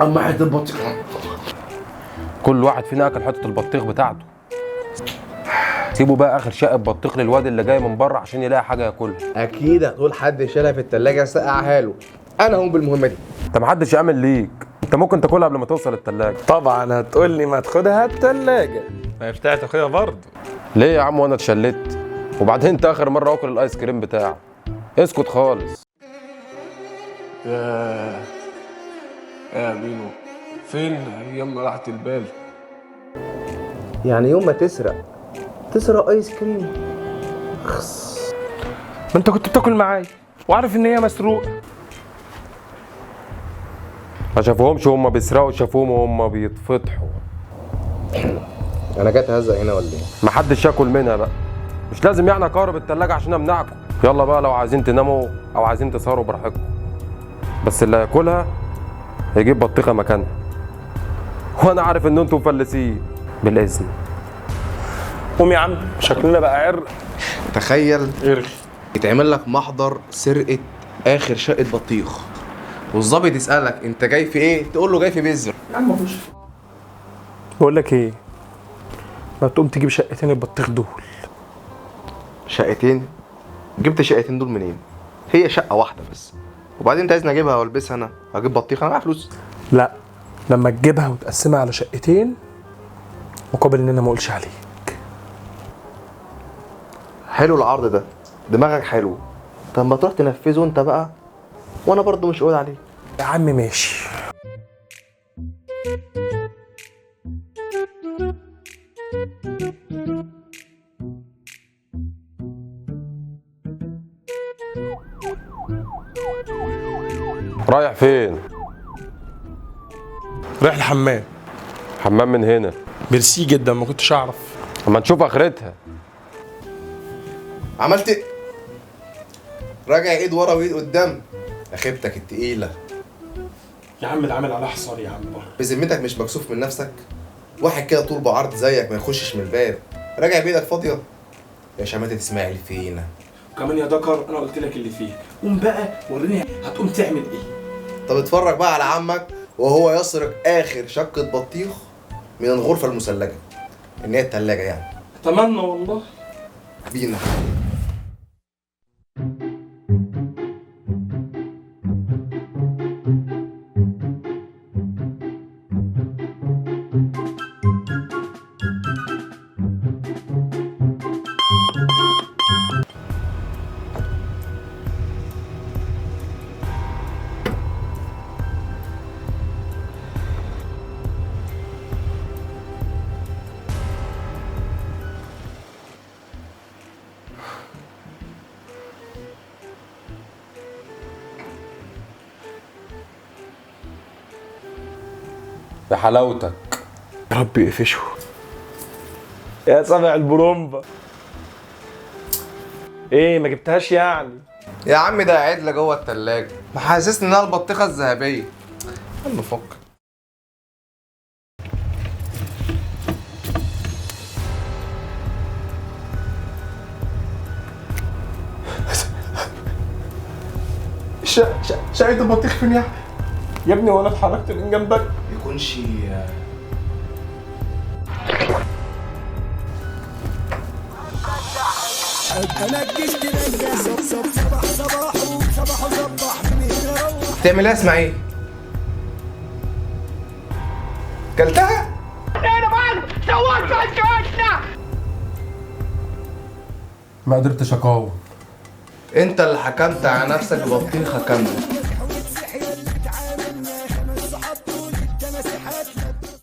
اما حته البطيخ. كل واحد فينا اكل حته البطيخ بتاعته. سيبوا بقى اخر شقه بطيخ للواد اللي جاي من بره عشان يلاقي حاجه ياكلها. اكيد هتقول حد شالها في التلاجة سقعها له. انا هقوم بالمهمه دي. انت محدش يعمل ليك، انت ممكن تاكلها قبل ما توصل التلاجة. طبعا هتقول لي ما تاخدها التلاجة، ما هي بتاعت اخويا برضه. ليه يا عم وانا اتشلت؟ وبعدين انت اخر مره اكل الايس كريم بتاعه. اسكت خالص. يا بينو فين ايام راحة البال؟ يعني يوم ما تسرق ايس كريم. ما انت كنت بتاكل معايا وعارف ان هي مسروقه. ما شافوهمش وهم بيسرقوا، شافوهم وهم بيتفضحوا. انا جاي اتهزق هنا ولا ايه؟ محدش ياكل منها بقى. مش لازم يعني اقارب التلاجة عشان امنعكم. يلا بقى لو عايزين تناموا او عايزين تسهروا براحتكم، بس اللي هياكلها هيجيب بطيخه مكانها. وانا عارف ان انتم مفلسين. بالاذن. قوم يا عم شكلنا بقى عرق. تخيل ارغي. يتعمل لك محضر سرقه اخر شقه بطيخ، والظابط يسالك انت جاي في ايه؟ تقول له جاي في بذر. يا عم خش. بقول لك ايه، ما تقوم تجيب شقتين البطيخ دول. شقتين؟ جبت شقتين دول منين؟ هي شقه واحده بس، وبعدين انت عايزني اجيبها والبسها انا؟ هجيب بطيخ انا معايا فلوس. لا، لما تجيبها وتقسمها على شقتين مقابل ان انا ما اقولش عليك. حلو العرض ده، دماغك حلو. طب ما تروح تنفذه انت بقى، وانا برضو مش قول عليك. يا عم ماشي. رايح فين؟ رايح الحمام. حمام من هنا. ميرسي جدا، ما كنتش اعرف. اما نشوف اخرتها. عملت ايه؟ راجع ايد ورا وايد قدام. اخيبتك التقيله. يا عم ده عامل على حصار يا عم. بذمتك مش مكسوف من نفسك؟ واحد كده طول بعرض زيك ما يخشش من الباب، راجع بايدك فاضيه؟ يا شماتة اسماعيل فينا. وكمان يا دكر انا قلت لك اللي فيه. قوم بقى وريني هتقوم تعمل ايه. طب اتفرج بقى على عمك وهو يسرق اخر شقه بطيخ من الغرفه المثلجه، ان هي التلاجه يعني. اتمنى والله. بينا. يا حلاوتك. يا رب يقفشه. يا سامع البرومبا. ايه ما جبتهاش يعني؟ يا عم ده عدله جوه التلاجه، محسسني انها البطيخه الذهبيه. يلا فك. شقة البطيخ فين يا ابني؟ وانا اتحركت من جنبك؟ يكونش تعمل ايه يا اسماعيل؟ كلتها؟ ما قدرتش اقاوم. انت اللي حكمت على نفسك ببطيخه كامله.